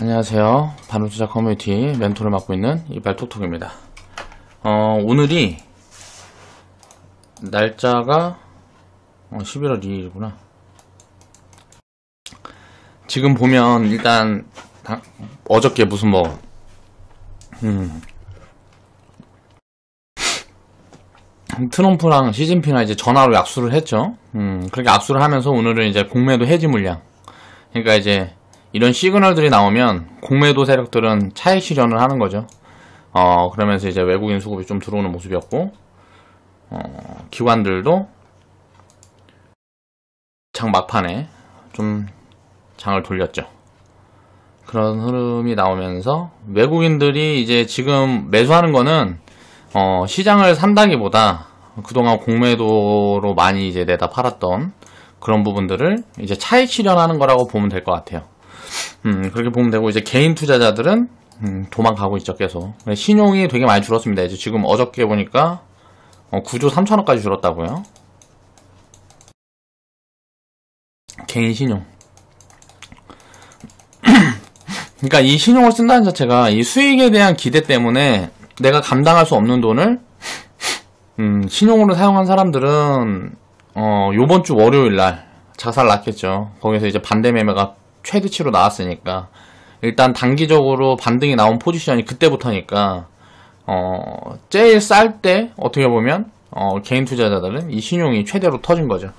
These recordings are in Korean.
안녕하세요. 바른투자 커뮤니티 멘토를 맡고 있는 이발톡톡입니다. 오늘이 날짜가 11월 2일이구나. 지금 보면 일단 어저께 무슨 트럼프랑 시진핑이랑 이제 전화로 약수를 했죠. 그렇게 약수를 하면서 오늘은 이제 공매도 해지 물량, 그러니까 이제 이런 시그널들이 나오면 공매도 세력들은 차익 실현을 하는 거죠. 그러면서 이제 외국인 수급이 좀 들어오는 모습이었고, 기관들도 장 막판에 좀 장을 돌렸죠. 그런 흐름이 나오면서 외국인들이 이제 지금 매수하는 거는 시장을 산다기보다 그동안 공매도로 많이 이제 내다 팔았던 그런 부분들을 이제 차익 실현하는 거라고 보면 될 것 같아요. 그렇게 보면 되고, 이제 개인 투자자들은 도망가고 있죠. 계속 신용이 되게 많이 줄었습니다. 이제 지금 어저께 보니까 9조 3천억까지 줄었다고요. 개인 신용. 그러니까 이 신용을 쓴다는 자체가 이 수익에 대한 기대 때문에 내가 감당할 수 없는 돈을 신용으로 사용한 사람들은 요번 주 월요일 날 자살 났겠죠. 거기서 이제 반대 매매가 최대치로 나왔으니까 일단 단기적으로 반등이 나온 포지션이 그때부터니까 제일 쌀 때 어떻게 보면 개인 투자자들은 이 신용이 최대로 터진 거죠.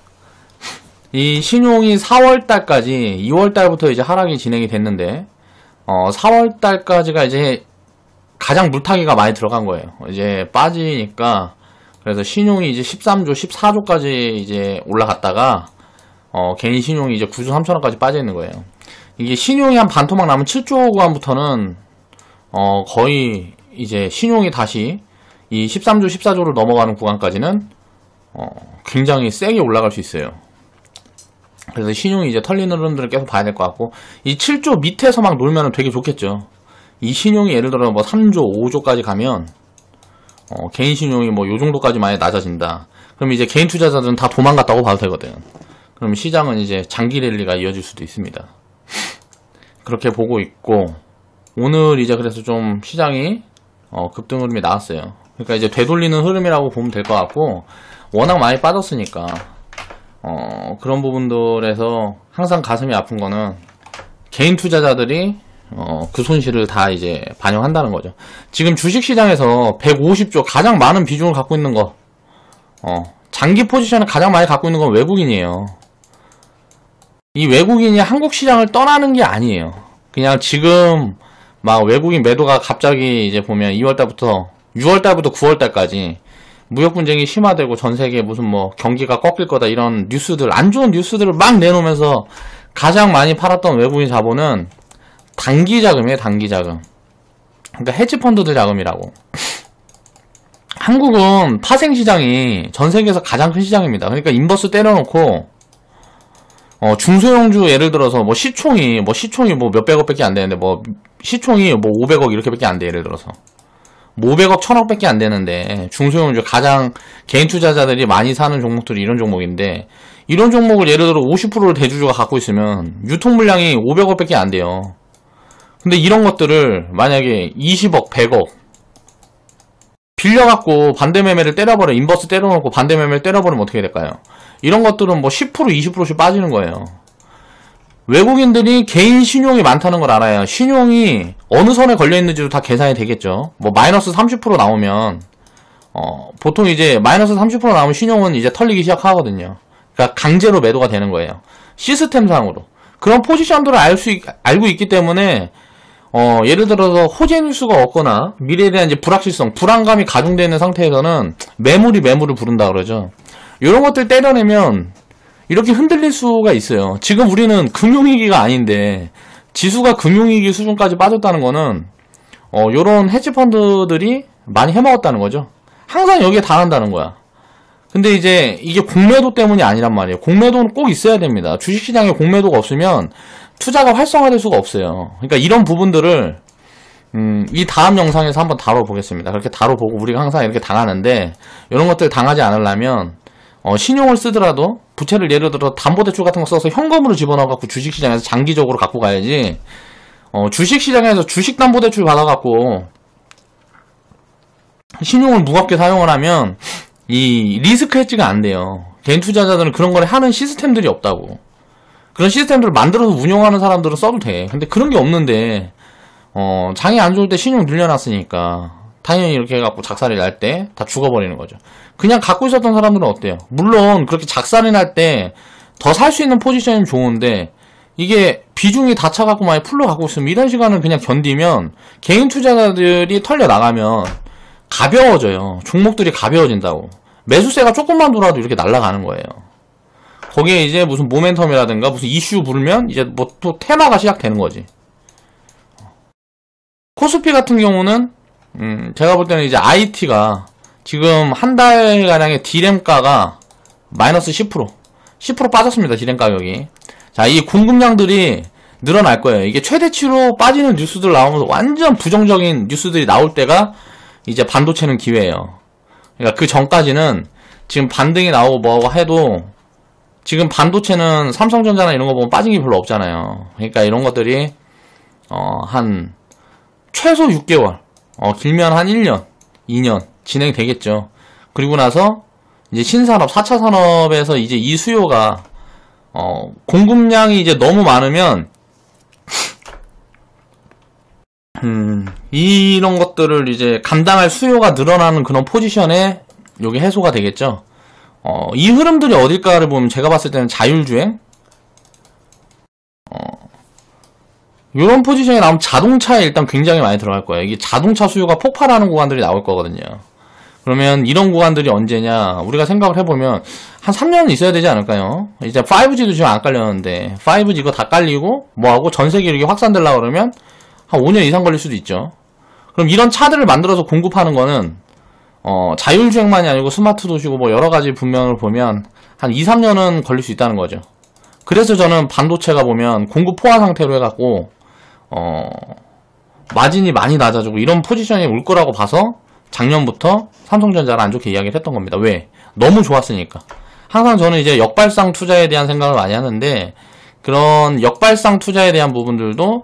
이 신용이 4월달까지, 2월달부터 이제 하락이 진행이 됐는데 4월달까지가 이제 가장 물타기가 많이 들어간 거예요. 이제 빠지니까. 그래서 신용이 이제 13조, 14조까지 이제 올라갔다가 개인 신용이 이제 9조 3천원까지 빠져 있는 거예요. 이게 신용이 한 반토막 나면 7조 구간부터는 거의 이제 신용이 다시 이 13조, 14조를 넘어가는 구간까지는 굉장히 세게 올라갈 수 있어요. 그래서 신용이 이제 털리는 흐름들을 계속 봐야 될 것 같고, 이 7조 밑에서 막 놀면 되게 좋겠죠. 이 신용이 예를 들어 뭐 3조, 5조까지 가면 개인 신용이 뭐 요 정도까지 많이 낮아진다. 그럼 이제 개인 투자자들은 다 도망갔다고 봐도 되거든. 그럼 시장은 이제 장기 랠리가 이어질 수도 있습니다. 그렇게 보고 있고, 오늘 이제 그래서 좀 시장이 급등 흐름이 나왔어요. 그러니까 이제 되돌리는 흐름이라고 보면 될 것 같고, 워낙 많이 빠졌으니까 그런 부분들에서 항상 가슴이 아픈 거는 개인 투자자들이 그 손실을 다 이제 반영한다는 거죠. 지금 주식시장에서 150조 가장 많은 비중을 갖고 있는 거, 장기 포지션을 가장 많이 갖고 있는 건 외국인이에요. 이 외국인이 한국 시장을 떠나는 게 아니에요. 그냥 지금 막 외국인 매도가 갑자기 이제 보면 2월달부터 6월달부터 9월달까지 무역 분쟁이 심화되고 전 세계 무슨 뭐 경기가 꺾일 거다 이런 뉴스들, 안 좋은 뉴스들을 막 내놓으면서 가장 많이 팔았던 외국인 자본은 단기 자금이에요. 단기 자금. 그러니까 헤지펀드들 자금이라고. 한국은 파생 시장이 전 세계에서 가장 큰 시장입니다. 그러니까 인버스 때려놓고 중소형주 예를 들어서 뭐 시총이 뭐 몇백억밖에 안 되는데, 뭐 시총이 뭐 500억 이렇게밖에 안 돼. 예를 들어서 뭐 500억 1000억밖에 안 되는데, 중소형주 가장 개인 투자자들이 많이 사는 종목들이 이런 종목인데, 이런 종목을 예를 들어 50%를 대주주가 갖고 있으면 유통 물량이 500억밖에 안 돼요. 근데 이런 것들을 만약에 20억, 100억 빌려갖고 반대 매매를 때려버려, 인버스 때려놓고 반대 매매를 때려버리면 어떻게 될까요? 이런 것들은 뭐 10%, 20%씩 빠지는 거예요. 외국인들이 개인 신용이 많다는 걸 알아야 신용이 어느 선에 걸려있는지도 다 계산이 되겠죠. 뭐 마이너스 30% 나오면 보통 이제 마이너스 30% 나오면 신용은 이제 털리기 시작하거든요. 그러니까 강제로 매도가 되는 거예요. 시스템상으로. 그런 포지션들을 알고 있기 때문에 예를 들어서 호재 뉴스가 없거나 미래에 대한 이제 불확실성, 불안감이 가중되어 있는 상태에서는 매물을 부른다 그러죠. 이런 것들 때려내면 이렇게 흔들릴 수가 있어요. 지금 우리는 금융위기가 아닌데 지수가 금융위기 수준까지 빠졌다는 거는 요런 헤지펀드들이 많이 해먹었다는 거죠. 항상 여기에 당한다는 거야. 근데 이제 이게 공매도 때문이 아니란 말이에요. 공매도는 꼭 있어야 됩니다. 주식시장에 공매도가 없으면 투자가 활성화될 수가 없어요. 그러니까 이런 부분들을 이 다음 영상에서 한번 다뤄보겠습니다. 그렇게 다뤄보고, 우리가 항상 이렇게 당하는데 이런 것들 당하지 않으려면 신용을 쓰더라도 부채를 예를 들어 담보대출 같은 거 써서 현금으로 집어넣어갖고 주식시장에서 장기적으로 갖고 가야지, 주식시장에서 주식담보대출 받아갖고 신용을 무겁게 사용을 하면 이 리스크 헤지가 안 돼요. 개인 투자자들은 그런 걸 하는 시스템들이 없다고. 그런 시스템들을 만들어서 운영하는 사람들은 써도 돼. 근데 그런 게 없는데 장이 안 좋을 때 신용 늘려놨으니까 당연히 이렇게 해갖고 작살이 날 때 다 죽어버리는 거죠. 그냥 갖고 있었던 사람들은 어때요? 물론 그렇게 작살이 날 때 더 살 수 있는 포지션이 좋은데 이게 비중이 다 차갖고 만약 풀로 갖고 있으면 이런 시간을 그냥 견디면 개인 투자자들이 털려 나가면 가벼워져요. 종목들이 가벼워진다고. 매수세가 조금만 돌아도 이렇게 날아가는 거예요. 거기에 이제 무슨 모멘텀이라든가 무슨 이슈 부르면 이제 뭐 또 테마가 시작되는 거지. 코스피 같은 경우는 제가 볼 때는 이제 IT가 지금 한 달가량의 D램가가 마이너스 10% 빠졌습니다. D램 가격이. 자, 이 공급량들이 늘어날 거예요. 이게 최대치로 빠지는 뉴스들 나오면서 완전 부정적인 뉴스들이 나올 때가 이제 반도체는 기회예요. 그러니까 그 전까지는 지금 반등이 나오고 뭐하고 해도 지금 반도체는 삼성전자나 이런 거 보면 빠진 게 별로 없잖아요. 그러니까 이런 것들이 한 최소 6개월 길면 한 1년 2년 진행되겠죠. 그리고 나서 이제 신산업 4차 산업에서 이제 이 수요가 공급량이 이제 너무 많으면 이런 것들을 이제 감당할 수요가 늘어나는 그런 포지션에 요게 해소가 되겠죠. 이 흐름들이 어딜까를 보면 제가 봤을 때는 자율주행 요런 포지션에 나오면 자동차에 일단 굉장히 많이 들어갈 거예요. 이게 자동차 수요가 폭발하는 구간들이 나올 거거든요. 그러면 이런 구간들이 언제냐 우리가 생각을 해보면 한 3년은 있어야 되지 않을까요? 이제 5G도 지금 안 깔렸는데 5G 이거 다 깔리고 뭐하고 전세계 이렇게 확산되려고 그러면 한 5년 이상 걸릴 수도 있죠. 그럼 이런 차들을 만들어서 공급하는 거는 자율주행만이 아니고 스마트 도시고 뭐 여러가지 분명을 보면 한 2, 3년은 걸릴 수 있다는 거죠. 그래서 저는 반도체가 보면 공급 포화 상태로 해갖고 마진이 많이 낮아지고 이런 포지션이 올 거라고 봐서 작년부터 삼성전자를 안 좋게 이야기를 했던 겁니다. 왜? 너무 좋았으니까. 항상 저는 이제 역발상 투자에 대한 생각을 많이 하는데 그런 역발상 투자에 대한 부분들도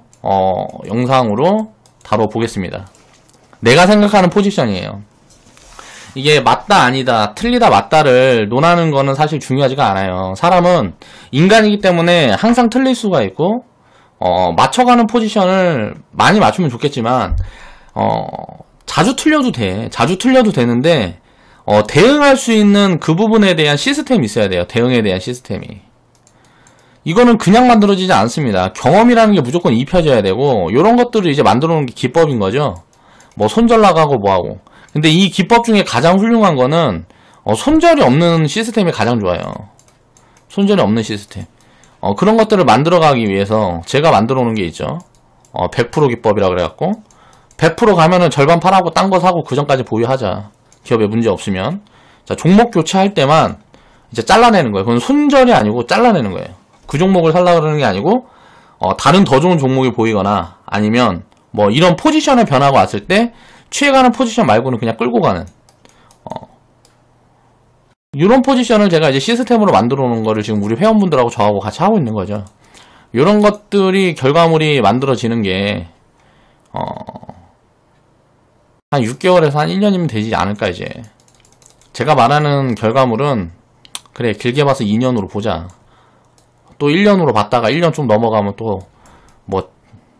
영상으로 다뤄보겠습니다. 내가 생각하는 포지션이에요. 이게 맞다 아니다 틀리다 맞다를 논하는 거는 사실 중요하지가 않아요. 사람은 인간이기 때문에 항상 틀릴 수가 있고 맞춰가는 포지션을 많이 맞추면 좋겠지만 자주 틀려도 돼. 자주 틀려도 되는데 대응할 수 있는 그 부분에 대한 시스템이 있어야 돼요. 대응에 대한 시스템이. 이거는 그냥 만들어지지 않습니다. 경험이라는 게 무조건 입혀져야 되고 요런 것들을 이제 만들어 놓은 게 기법인 거죠. 뭐 손절 나가고 뭐하고. 근데 이 기법 중에 가장 훌륭한 거는 손절이 없는 시스템이 가장 좋아요. 손절이 없는 시스템. 그런 것들을 만들어가기 위해서 제가 만들어 놓은 게 있죠. 100% 기법이라 그래갖고 100% 가면은 절반 팔하고 딴 거 사고 그 전까지 보유하자. 기업에 문제 없으면. 자, 종목 교체할 때만 이제 잘라내는 거예요. 그건 손절이 아니고 잘라내는 거예요. 그 종목을 살라 그러는 게 아니고 다른 더 좋은 종목이 보이거나 아니면 뭐 이런 포지션의 변화가 왔을 때 취해가는 포지션 말고는 그냥 끌고 가는 이런 포지션을 제가 이제 시스템으로 만들어 놓은 거를 지금 우리 회원분들하고 저하고 같이 하고 있는 거죠. 이런 것들이 결과물이 만들어지는 게 한 6개월에서 한 1년이면 되지 않을까. 이제 제가 말하는 결과물은 그래 길게 봐서 2년으로 보자. 또 1년으로 봤다가 1년 좀 넘어가면 또 뭐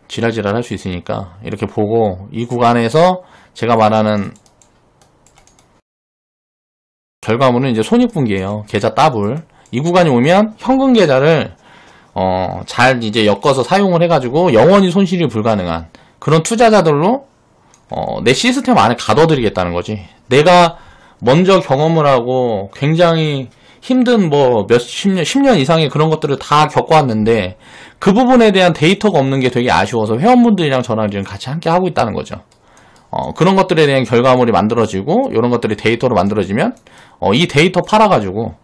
지랄지랄 할 수 있으니까 이렇게 보고 이 구간에서 제가 말하는 결과물은 이제 손익분기예요. 계좌 더블. 이 구간이 오면 현금 계좌를 잘 이제 엮어서 사용을 해가지고 영원히 손실이 불가능한 그런 투자자들로 내 시스템 안에 가둬드리겠다는 거지. 내가 먼저 경험을 하고 굉장히 힘든 뭐 몇십 년, 10년 이상의 그런 것들을 다 겪어왔는데 그 부분에 대한 데이터가 없는 게 되게 아쉬워서 회원분들이랑 저랑 지금 같이 함께 하고 있다는 거죠. 그런 것들에 대한 결과물이 만들어지고 이런 것들이 데이터로 만들어지면 이 데이터 팔아가지고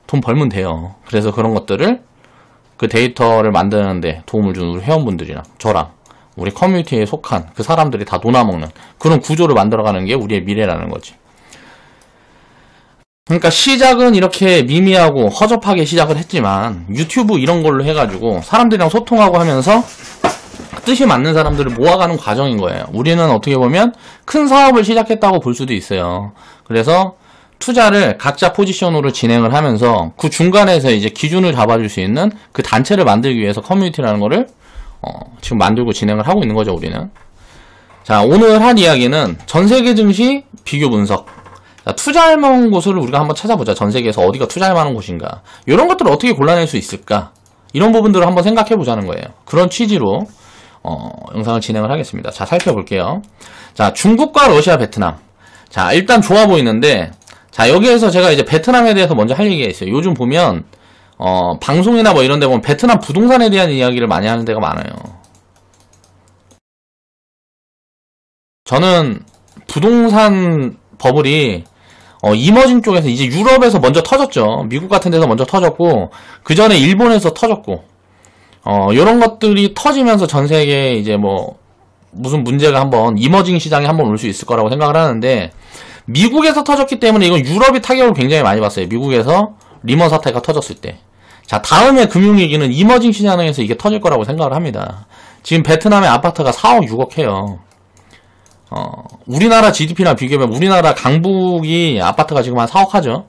돈 벌면 돼요. 그래서 그런 것들을 그 데이터를 만드는데 도움을 주는 우리 회원분들이랑 저랑 우리 커뮤니티에 속한 그 사람들이 다 놀아먹는 그런 구조를 만들어가는 게 우리의 미래라는 거지. 그러니까 시작은 이렇게 미미하고 허접하게 시작을 했지만 유튜브 이런 걸로 해가지고 사람들이랑 소통하고 하면서 뜻이 맞는 사람들을 모아가는 과정인 거예요. 우리는 어떻게 보면 큰 사업을 시작했다고 볼 수도 있어요. 그래서 투자를 각자 포지션으로 진행을 하면서 그 중간에서 이제 기준을 잡아줄 수 있는 그 단체를 만들기 위해서 커뮤니티라는 거를 지금 만들고 진행을 하고 있는 거죠, 우리는. 자, 오늘 할 이야기는 전세계 증시 비교 분석. 자, 투자할 만한 곳을 우리가 한번 찾아보자. 전세계에서 어디가 투자할 만한 곳인가. 이런 것들을 어떻게 골라낼 수 있을까. 이런 부분들을 한번 생각해 보자는 거예요. 그런 취지로 영상을 진행을 하겠습니다. 자, 살펴볼게요. 자, 중국과 러시아, 베트남. 자, 일단 좋아 보이는데, 자, 여기에서 제가 이제 베트남에 대해서 먼저 할 얘기가 있어요. 요즘 보면 방송이나 뭐 이런 데 보면 베트남 부동산에 대한 이야기를 많이 하는 데가 많아요. 저는 부동산 버블이 이머징 쪽에서 이제 유럽에서 먼저 터졌죠. 미국 같은 데서 먼저 터졌고, 그 전에 일본에서 터졌고, 요런 것들이 터지면서 전 세계에 이제 뭐 무슨 문제가 한번 이머징 시장에 한번 올 수 있을 거라고 생각을 하는데, 미국에서 터졌기 때문에 이건 유럽이 타격을 굉장히 많이 봤어요. 미국에서 리먼 사태가 터졌을 때. 자, 다음에 금융위기는 이머징 시장에서 이게 터질 거라고 생각을 합니다. 지금 베트남의 아파트가 4억 6억 해요. 우리나라 GDP랑 비교하면 우리나라 강북이 아파트가 지금 한 4억 하죠.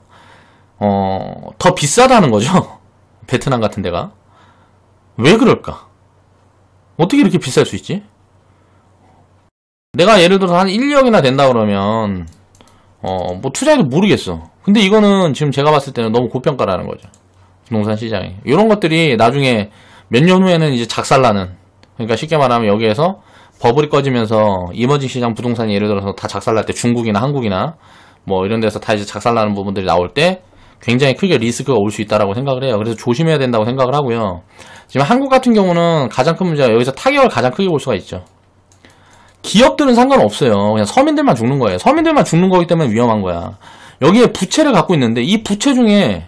더 비싸다는 거죠. 베트남 같은 데가. 왜 그럴까? 어떻게 이렇게 비쌀 수 있지? 내가 예를 들어서 한 1, 2억이나 된다 그러면 뭐 투자해도 모르겠어. 근데 이거는 지금 제가 봤을 때는 너무 고평가라는 거죠. 부동산 시장에. 이런 것들이 나중에 몇 년 후에는 이제 작살나는, 그러니까 쉽게 말하면 여기에서 버블이 꺼지면서 이머징 시장 부동산이 예를 들어서 다 작살날 때 중국이나 한국이나 뭐 이런 데서 다 이제 작살나는 부분들이 나올 때 굉장히 크게 리스크가 올 수 있다라고 생각을 해요. 그래서 조심해야 된다고 생각을 하고요. 지금 한국 같은 경우는 가장 큰 문제가 여기서 타격을 가장 크게 볼 수가 있죠. 기업들은 상관없어요. 그냥 서민들만 죽는 거예요. 서민들만 죽는 거기 때문에 위험한 거야. 여기에 부채를 갖고 있는데 이 부채 중에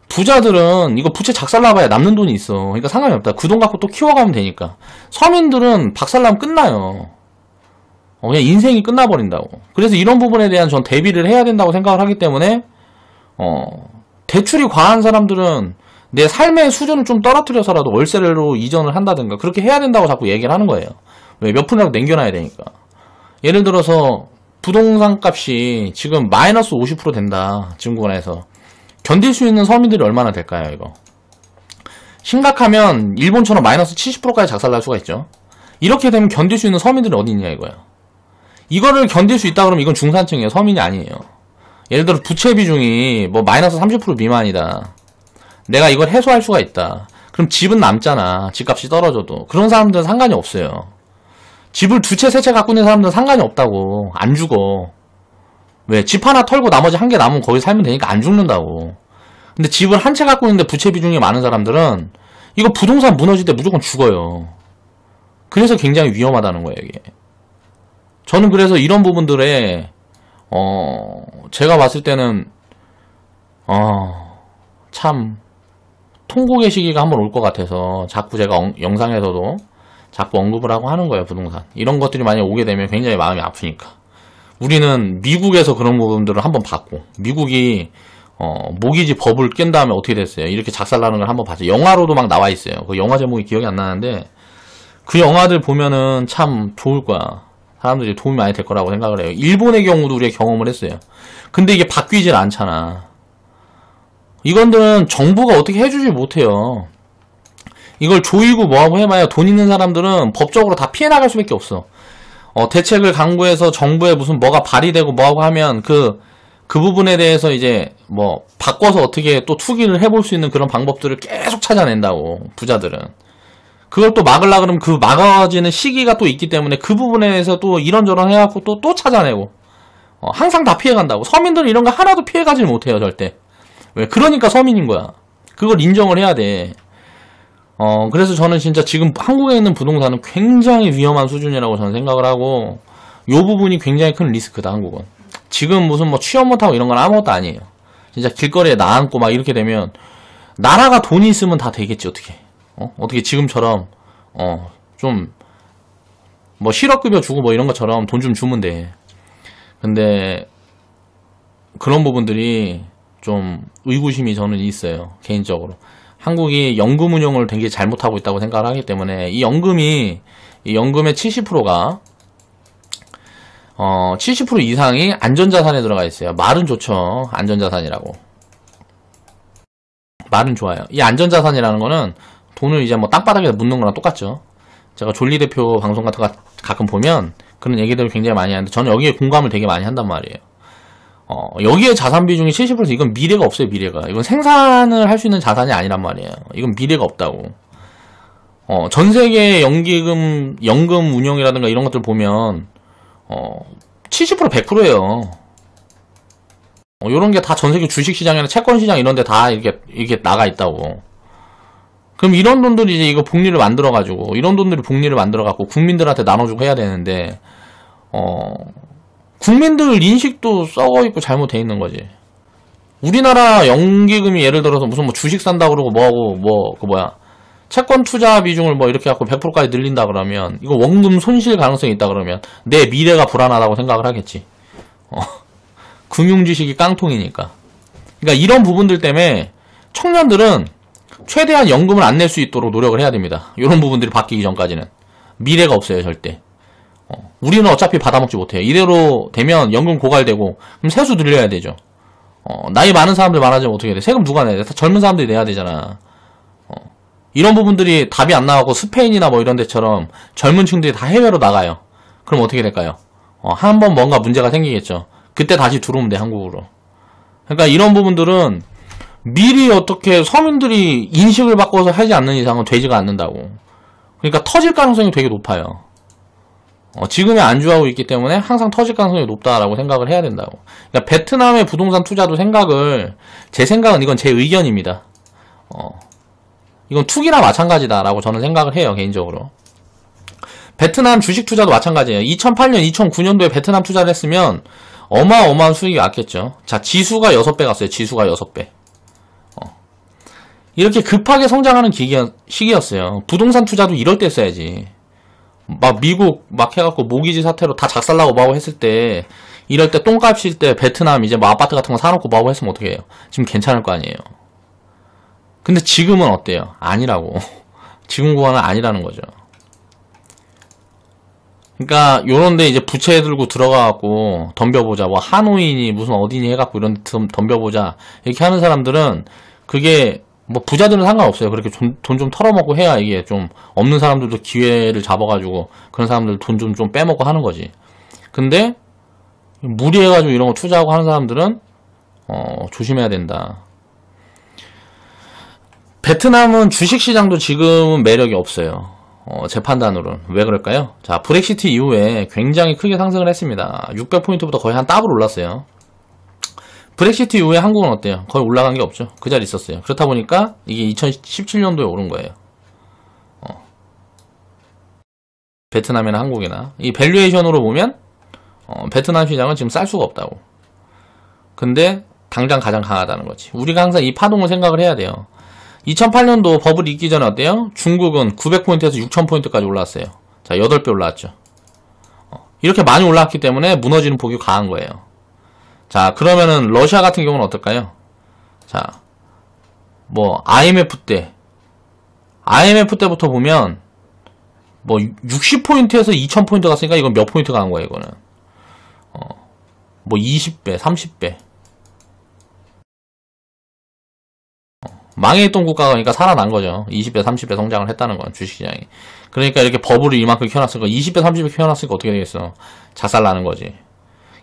부자들은 이거 부채 작살나봐야 남는 돈이 있어. 그러니까 상관이 없다. 그 돈 갖고 또 키워가면 되니까. 서민들은 박살나면 끝나요. 그냥 인생이 끝나버린다고. 그래서 이런 부분에 대한 전 대비를 해야 된다고 생각을 하기 때문에 대출이 과한 사람들은 내 삶의 수준을 좀 떨어뜨려서라도 월세로 이전을 한다든가 그렇게 해야 된다고 자꾸 얘기를 하는 거예요. 왜? 몇 푼이라도 남겨놔야 되니까. 예를 들어서 부동산 값이 지금 마이너스 50% 된다. 증권에서. 견딜 수 있는 서민들이 얼마나 될까요, 이거? 심각하면 일본처럼 마이너스 70%까지 작살날 수가 있죠. 이렇게 되면 견딜 수 있는 서민들이 어디 있냐, 이거야. 이거를 견딜 수 있다 그러면 이건 중산층이에요. 서민이 아니에요. 예를 들어 부채 비중이 뭐 마이너스 30% 미만이다. 내가 이걸 해소할 수가 있다. 그럼 집은 남잖아. 집값이 떨어져도. 그런 사람들은 상관이 없어요. 집을 두 채, 세 채 갖고 있는 사람들은 상관이 없다고. 안 죽어. 왜? 집 하나 털고 나머지 한 개 남으면 거기 살면 되니까 안 죽는다고. 근데 집을 한 채 갖고 있는데 부채 비중이 많은 사람들은 이거 부동산 무너질 때 무조건 죽어요. 그래서 굉장히 위험하다는 거예요, 이게. 저는 그래서 이런 부분들에 제가 봤을 때는 참 통곡의 시기가 한번 올 것 같아서 자꾸 제가 영상에서도 자꾸 언급을 하고 하는 거예요, 부동산. 이런 것들이 만약에 오게 되면 굉장히 마음이 아프니까. 우리는 미국에서 그런 부분들을 한번 봤고, 미국이 모기지 버블 깬 다음에 어떻게 됐어요? 이렇게 작살나는 걸 한번 봤죠. 영화로도 막 나와 있어요. 그 영화 제목이 기억이 안 나는데 그 영화들 보면은 참 좋을 거야. 사람들이 도움이 많이 될 거라고 생각을 해요. 일본의 경우도 우리가 경험을 했어요. 근데 이게 바뀌질 않잖아. 이건들은 정부가 어떻게 해주지 못해요. 이걸 조이고 뭐하고 해봐야 돈 있는 사람들은 법적으로 다 피해 나갈 수밖에 없어. 대책을 강구해서 정부에 무슨 뭐가 발의되고 뭐하고 하면 그 부분에 대해서 이제 뭐 바꿔서 어떻게 또 투기를 해볼 수 있는 그런 방법들을 계속 찾아낸다고, 부자들은. 그걸 또 막으려고 그러면 그 막아지는 시기가 또 있기 때문에 그 부분에 대해서 또 이런저런 해갖고 또 찾아내고. 항상 다 피해간다고. 서민들은 이런 거 하나도 피해가질 못해요, 절대. 왜? 그러니까 서민인 거야. 그걸 인정을 해야 돼. 그래서 저는 진짜 지금 한국에 있는 부동산은 굉장히 위험한 수준이라고 저는 생각을 하고, 요 부분이 굉장히 큰 리스크다, 한국은. 지금 무슨 뭐 취업 못하고 이런 건 아무것도 아니에요. 진짜 길거리에 나앉고 막 이렇게 되면, 나라가 돈이 있으면 다 되겠지, 어떻게. 어떻게 지금처럼, 좀, 뭐 실업급여 주고 뭐 이런 것처럼 돈 좀 주면 돼. 근데, 그런 부분들이 좀 의구심이 저는 있어요, 개인적으로. 한국이 연금 운용을 되게 잘못하고 있다고 생각을 하기 때문에 이 연금이 이 연금의 70%가 70% 이상이 안전자산에 들어가 있어요. 말은 좋죠. 안전자산이라고. 말은 좋아요. 이 안전자산이라는 거는 돈을 이제 뭐 땅바닥에 묻는 거랑 똑같죠. 제가 졸리 대표 방송 같은 거 가끔 보면 그런 얘기들을 굉장히 많이 하는데 저는 여기에 공감을 되게 많이 한단 말이에요. 여기에 자산 비중이 70%, 이건 미래가 없어요, 미래가. 이건 생산을 할 수 있는 자산이 아니란 말이에요. 이건 미래가 없다고. 전 세계 연금 운용이라든가 이런 것들 보면, 70% 100%예요. 요런 게 다 전 세계 주식시장이나 채권시장 이런 데 다 이렇게 나가 있다고. 그럼 이런 돈들이 이제 이거 복리를 만들어가지고, 이런 돈들이 복리를 만들어갖고 국민들한테 나눠주고 해야 되는데, 국민들 인식도 썩어있고 잘못돼 있는 거지. 우리나라 연기금이 예를 들어서 무슨 뭐 주식 산다 그러고 뭐하고 채권 투자 비중을 뭐 이렇게 갖고 100%까지 늘린다 그러면 이거 원금 손실 가능성이 있다 그러면 내 미래가 불안하다고 생각을 하겠지. 금융 지식이 깡통이니까. 그러니까 이런 부분들 때문에 청년들은 최대한 연금을 안 낼 수 있도록 노력을 해야 됩니다. 이런 부분들이 바뀌기 전까지는. 미래가 없어요, 절대. 우리는 어차피 받아먹지 못해요. 이대로 되면 연금 고갈되고 그럼 세수 늘려야 되죠. 나이 많은 사람들 많아지면 어떻게 돼? 세금 누가 내야 돼? 젊은 사람들이 내야 되잖아. 이런 부분들이 답이 안 나오고 스페인이나 뭐 이런 데처럼 젊은 층들이 다 해외로 나가요. 그럼 어떻게 될까요? 한번 뭔가 문제가 생기겠죠. 그때 다시 들어오면 돼, 한국으로. 그러니까 이런 부분들은 미리 어떻게 서민들이 인식을 바꿔서 하지 않는 이상은 되지가 않는다고. 그러니까 터질 가능성이 되게 높아요. 지금에 안주하고 있기 때문에 항상 터질 가능성이 높다라고 생각을 해야 된다고. 그러니까 베트남의 부동산 투자도 제 생각은 이건 제 의견입니다. 이건 투기나 마찬가지다라고 저는 생각을 해요, 개인적으로. 베트남 주식 투자도 마찬가지예요. 2008년, 2009년도에 베트남 투자를 했으면 어마어마한 수익이 왔겠죠. 자, 지수가 6배 갔어요. 지수가 6배. 이렇게 급하게 성장하는 시기였어요. 부동산 투자도 이럴 때 써야지. 막 미국 막 해갖고 모기지 사태로 다 작살나고 뭐하고 했을 때 이럴 때 똥값일 때 베트남 이제 뭐 아파트 같은 거 사놓고 뭐하고 했으면 어떻게 해요? 지금 괜찮을 거 아니에요. 근데 지금은 어때요? 아니라고. 지금 구간은 아니라는 거죠. 그러니까 요런데 이제 부채 들고 들어가갖고 덤벼보자, 뭐 하노이니 무슨 어디니 해갖고 이런 데 덤벼보자 이렇게 하는 사람들은 그게 뭐 부자들은 상관없어요. 그렇게 돈 좀 털어먹고 해야 이게 좀 없는 사람들도 기회를 잡아가지고 그런 사람들 돈 좀 빼먹고 하는 거지. 근데 무리해가지고 이런 거 투자하고 하는 사람들은 조심해야 된다. 베트남은 주식시장도 지금은 매력이 없어요. 제 판단으로는. 왜 그럴까요? 자, 브렉시트 이후에 굉장히 크게 상승을 했습니다. 600포인트부터 거의 한 더블 올랐어요. 브렉시트 이후에 한국은 어때요? 거의 올라간 게 없죠. 그 자리 있었어요. 그렇다 보니까 이게 2017년도에 오른 거예요. 베트남이나 한국이나. 이 밸류에이션으로 보면 베트남 시장은 지금 쌀 수가 없다고. 근데 당장 가장 강하다는 거지. 우리가 항상 이 파동을 생각을 해야 돼요. 2008년도 버블이 있기 전에 어때요? 중국은 900포인트에서 6000포인트까지 올랐어요. 자, 8배 올라왔죠. 이렇게 많이 올랐기 때문에 무너지는 폭이 강한 거예요. 자, 그러면은 러시아 같은 경우는 어떨까요? 자, 뭐 IMF 때부터 보면 뭐 60포인트에서 2000포인트 갔으니까 이건 몇 포인트 간 거예요, 이거는. 뭐 20배, 30배. 망해있던 국가가 그러니까 살아난 거죠. 20배, 30배 성장을 했다는 건, 주식시장이. 그러니까 이렇게 버블을 이만큼 켜놨으니까 20배, 30배 켜놨으니까 어떻게 되겠어? 작살나는 거지.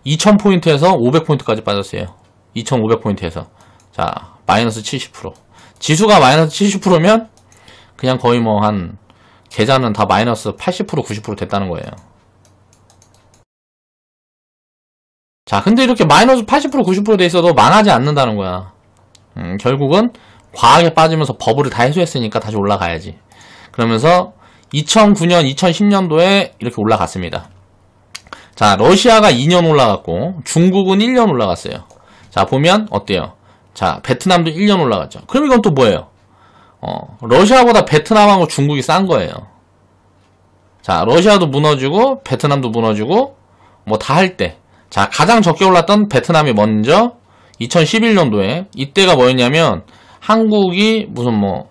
2000포인트에서 500포인트까지 빠졌어요. 2500포인트에서. 자, 마이너스 70%. 지수가 마이너스 70%면 그냥 거의 뭐 한 계좌는 다 마이너스 80%, 90% 됐다는 거예요. 자, 근데 이렇게 마이너스 80%, 90% 돼 있어도 망하지 않는다는 거야. 결국은 과하게 빠지면서 버블을 다 해소했으니까 다시 올라가야지. 그러면서 2009년, 2010년도에 이렇게 올라갔습니다. 자, 러시아가 2년 올라갔고 중국은 1년 올라갔어요. 자, 보면 어때요? 자, 베트남도 1년 올라갔죠. 그럼 이건 또 뭐예요? 러시아보다 베트남하고 중국이 싼 거예요. 자, 러시아도 무너지고 베트남도 무너지고 뭐 다 할 때. 자, 가장 적게 올랐던 베트남이 먼저 2011년도에 이때가 뭐였냐면 한국이 무슨 뭐